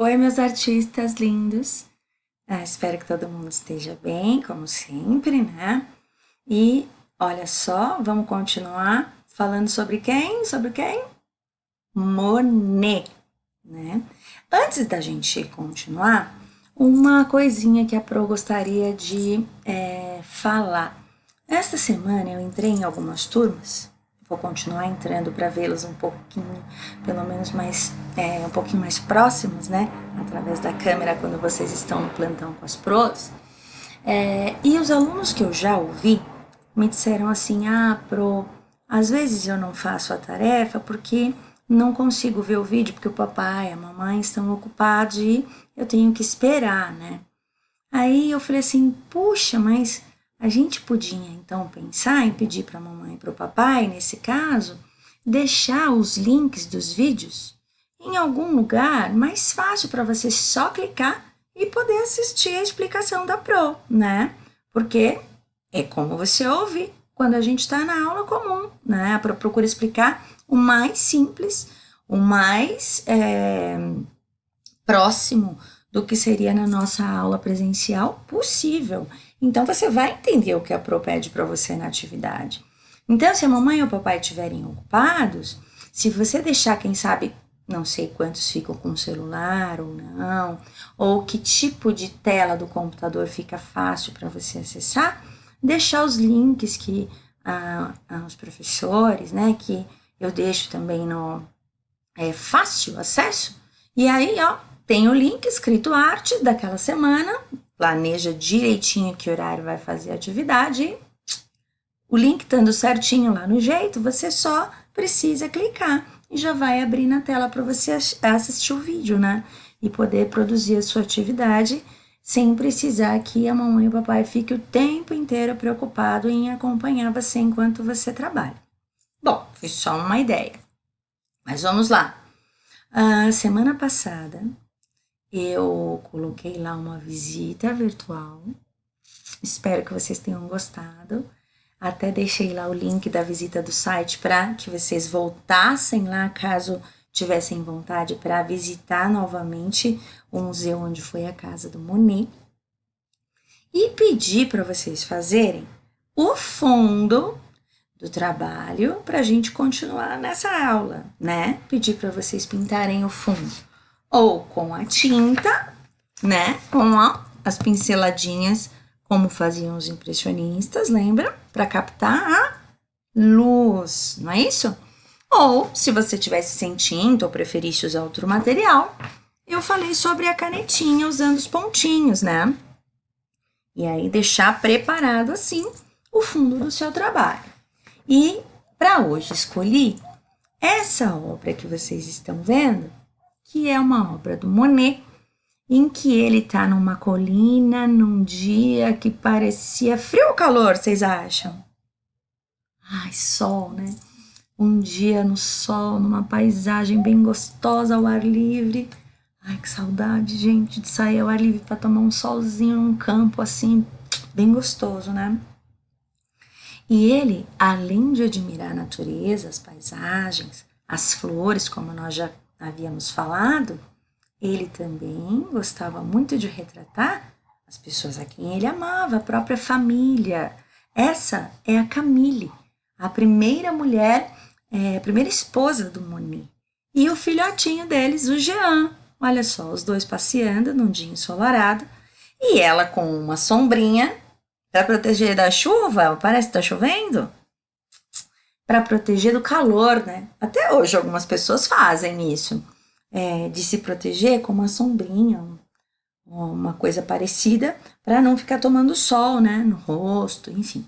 Oi, meus artistas lindos. Espero que todo mundo esteja bem, como sempre, né? E olha só, vamos continuar falando sobre quem? Sobre quem? Monet, né? Antes da gente continuar, uma coisinha que a Pro gostaria de falar. Esta semana eu entrei em algumas turmas, vou continuar entrando para vê-los um pouquinho, pelo menos um pouquinho mais próximos, né? Através da câmera quando vocês estão no plantão com as pros. E os alunos que eu já ouvi me disseram assim: Pro, às vezes eu não faço a tarefa porque não consigo ver o vídeo porque o papai e a mamãe estão ocupados e eu tenho que esperar, né? Aí eu falei assim: puxa, mas a gente podia então pensar em pedir para a mamãe e para o papai, nesse caso, deixar os links dos vídeos em algum lugar mais fácil para você só clicar e poder assistir a explicação da Pro, né? Porque é como você ouve quando a gente está na aula comum, né? A Pro procura explicar o mais simples, o mais próximo do que seria na nossa aula presencial possível. Então você vai entender o que a Pro pede para você na atividade. Então, se a mamãe ou o papai estiverem ocupados, se você deixar, quem sabe, não sei quantos ficam com o celular ou não, ou que tipo de tela do computador fica fácil para você acessar, deixar os links que os professores, né, que eu deixo também no fácil acesso, e aí, ó, tem o link escrito arte daquela semana, planeja direitinho que horário vai fazer a atividade, o link estando certinho lá no jeito, você só precisa clicar e já vai abrir na tela para você assistir o vídeo, né? E poder produzir a sua atividade sem precisar que a mamãe e o papai fiquem o tempo inteiro preocupado em acompanhar você enquanto você trabalha. Bom, foi só uma ideia. Mas vamos lá. A semana passada eu coloquei lá uma visita virtual. Espero que vocês tenham gostado. Até deixei lá o link da visita do site para que vocês voltassem lá caso tivessem vontade para visitar novamente o museu onde foi a casa do Monet. E pedi para vocês fazerem o fundo do trabalho para a gente continuar nessa aula, né? Pedir para vocês pintarem o fundo ou com a tinta, né? Com as pinceladinhas, como faziam os impressionistas, lembra? Para captar a luz, não é isso? Ou, se você tivesse sem tinta ou preferisse usar outro material, eu falei sobre a canetinha usando os pontinhos, né? E aí deixar preparado assim o fundo do seu trabalho. E para hoje escolhi essa obra que vocês estão vendo, que é uma obra do Monet, em que ele está numa colina num dia que parecia frio ou calor, vocês acham? Ai, sol, né? Um dia no sol, numa paisagem bem gostosa ao ar livre. Ai, que saudade, gente, de sair ao ar livre para tomar um solzinho num campo assim, bem gostoso, né? E ele, além de admirar a natureza, as paisagens, as flores, como nós já havíamos falado, ele também gostava muito de retratar as pessoas a quem ele amava, a própria família. Essa é a Camille, a primeira mulher, a primeira esposa do Monet. E o filhotinho deles, o Jean. Olha só, os dois passeando num dia ensolarado. E ela com uma sombrinha para proteger da chuva, parece que tá chovendo, para proteger do calor, né? Até hoje algumas pessoas fazem isso, de se proteger com uma sombrinha, uma coisa parecida, para não ficar tomando sol, né? No rosto, enfim.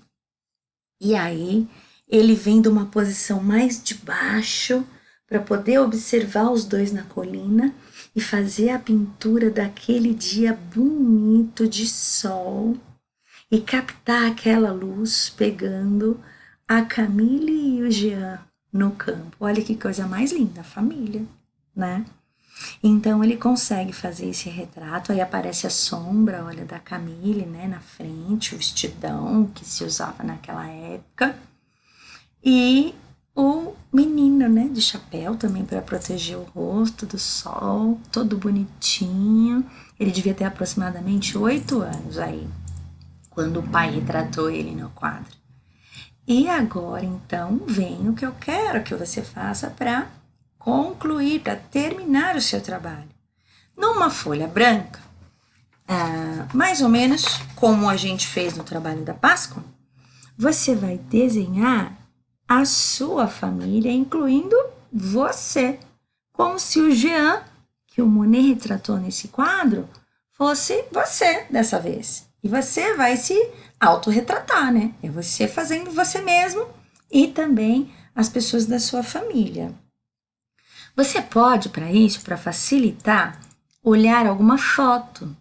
E aí ele vem de uma posição mais de baixo para poder observar os dois na colina e fazer a pintura daquele dia bonito de sol e captar aquela luz pegando a Camille e o Jean no campo. Olha que coisa mais linda, a família, né? Então ele consegue fazer esse retrato, aí aparece a sombra, olha, da Camille, né, na frente, o vestidão que se usava naquela época. E o menino, né, de chapéu também para proteger o rosto do sol, todo bonitinho. Ele devia ter aproximadamente 8 anos aí, quando o pai retratou ele no quadro. E agora, então, vem o que eu quero que você faça para concluir, para terminar o seu trabalho. Numa folha branca, mais ou menos como a gente fez no trabalho da Páscoa, você vai desenhar a sua família, incluindo você, como se o Jean, que o Monet retratou nesse quadro, fosse você dessa vez. E você vai se autorretratar, né? É você fazendo você mesmo e também as pessoas da sua família. Você pode, para isso, para facilitar, olhar alguma foto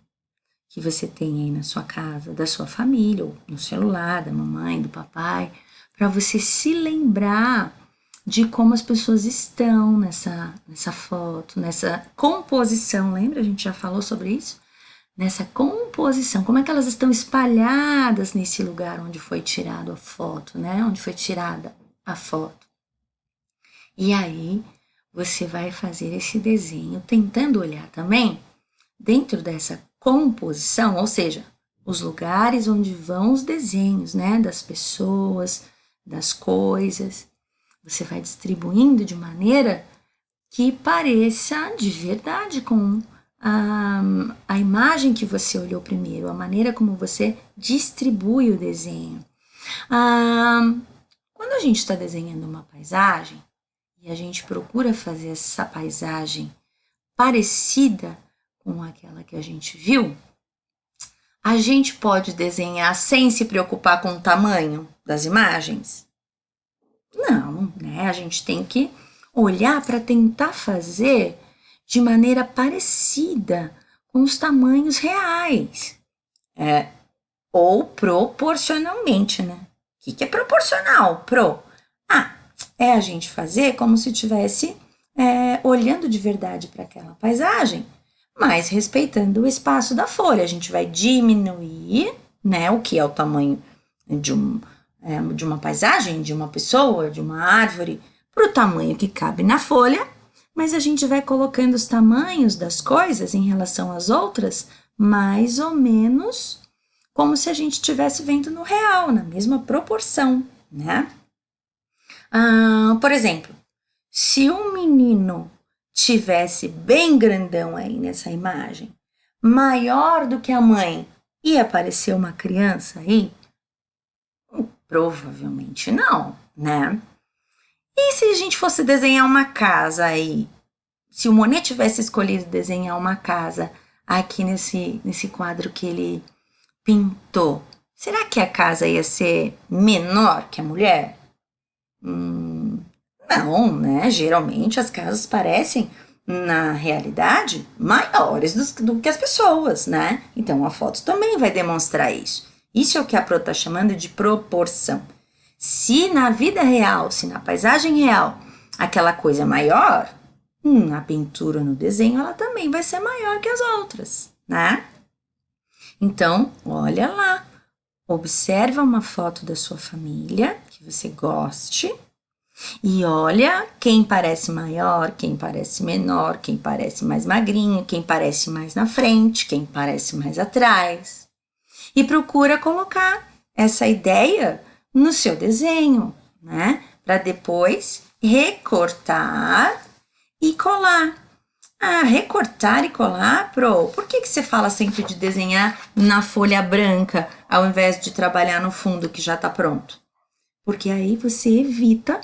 que você tem aí na sua casa, da sua família, ou no celular, da mamãe, do papai, para você se lembrar de como as pessoas estão nessa foto, nessa composição. Lembra? A gente já falou sobre isso? Nessa composição, como é que elas estão espalhadas nesse lugar onde foi tirada a foto, né? Onde foi tirada a foto. E aí você vai fazer esse desenho tentando olhar também dentro dessa composição, ou seja, os lugares onde vão os desenhos, né? Das pessoas, das coisas. Você vai distribuindo de maneira que pareça de verdade com a imagem que você olhou primeiro, a maneira como você distribui o desenho. Quando a gente está desenhando uma paisagem e a gente procura fazer essa paisagem parecida com aquela que a gente viu, a gente pode desenhar sem se preocupar com o tamanho das imagens? Não, né? A gente tem que olhar para tentar fazer de maneira parecida com os tamanhos reais. Ou proporcionalmente, né? O que é proporcional? É a gente fazer como se estivesse olhando de verdade para aquela paisagem, mas respeitando o espaço da folha. A gente vai diminuir, né, o que é o tamanho de uma paisagem, de uma pessoa, de uma árvore, para o tamanho que cabe na folha, mas a gente vai colocando os tamanhos das coisas em relação às outras, mais ou menos como se a gente estivesse vendo no real, na mesma proporção, né? Por exemplo, se um menino tivesse bem grandão aí nessa imagem, maior do que a mãe, ia aparecer uma criança aí? Provavelmente não, né? E se a gente fosse desenhar uma casa aí? Se o Monet tivesse escolhido desenhar uma casa aqui nesse quadro que ele pintou, será que a casa ia ser menor que a mulher? Não, né? Geralmente as casas parecem, na realidade, maiores do que as pessoas, né? Então a foto também vai demonstrar isso. Isso é o que a Pro está chamando de proporção. Se na vida real, se na paisagem real, aquela coisa é maior, a pintura no desenho ela também vai ser maior que as outras, né? Então, olha lá, observa uma foto da sua família que você goste e olha quem parece maior, quem parece menor, quem parece mais magrinho, quem parece mais na frente, quem parece mais atrás. E procura colocar essa ideia no seu desenho, né? Para depois recortar e colar. Recortar e colar, Pro? Por que você fala sempre de desenhar na folha branca ao invés de trabalhar no fundo que já está pronto? Porque aí você evita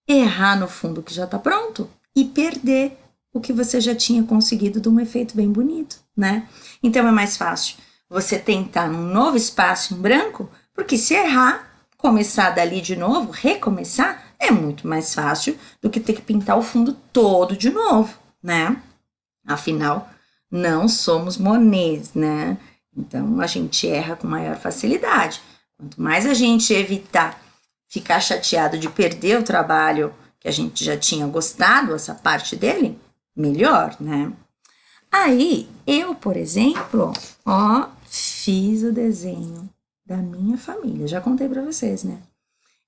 errar no fundo que já está pronto e perder o que você já tinha conseguido de um efeito bem bonito, né? Então é mais fácil você tentar num novo espaço em branco, porque se errar, começar dali de novo, recomeçar, é muito mais fácil do que ter que pintar o fundo todo de novo, né? Afinal, não somos Monets, né? Então, a gente erra com maior facilidade. Quanto mais a gente evitar ficar chateado de perder o trabalho que a gente já tinha gostado, essa parte dele, melhor, né? Aí, eu, por exemplo, fiz o desenho da minha família. Já contei para vocês, né?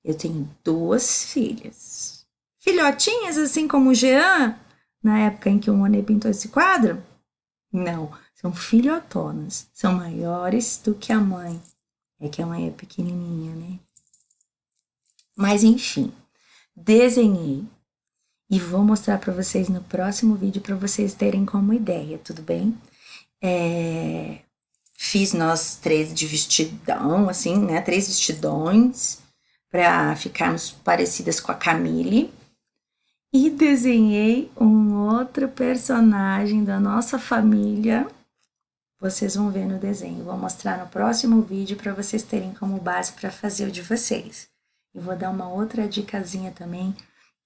Eu tenho 2 filhas. filhotinhas, assim como o Jean, na época em que o Monet pintou esse quadro? Não, são filhotonas, são maiores do que a mãe. É que a mãe é pequenininha, né? Mas enfim, desenhei e vou mostrar para vocês no próximo vídeo para vocês terem como ideia, tudo bem? Fiz nós três de vestidão, assim, né? Três vestidões para ficarmos parecidas com a Camille. E desenhei um outro personagem da nossa família. Vocês vão ver no desenho. Vou mostrar no próximo vídeo para vocês terem como base para fazer o de vocês. E vou dar uma outra dicasinha também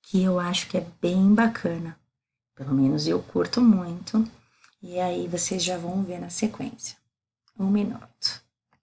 que eu acho que é bem bacana. Pelo menos eu curto muito. E aí vocês já vão ver na sequência. 1 minuto.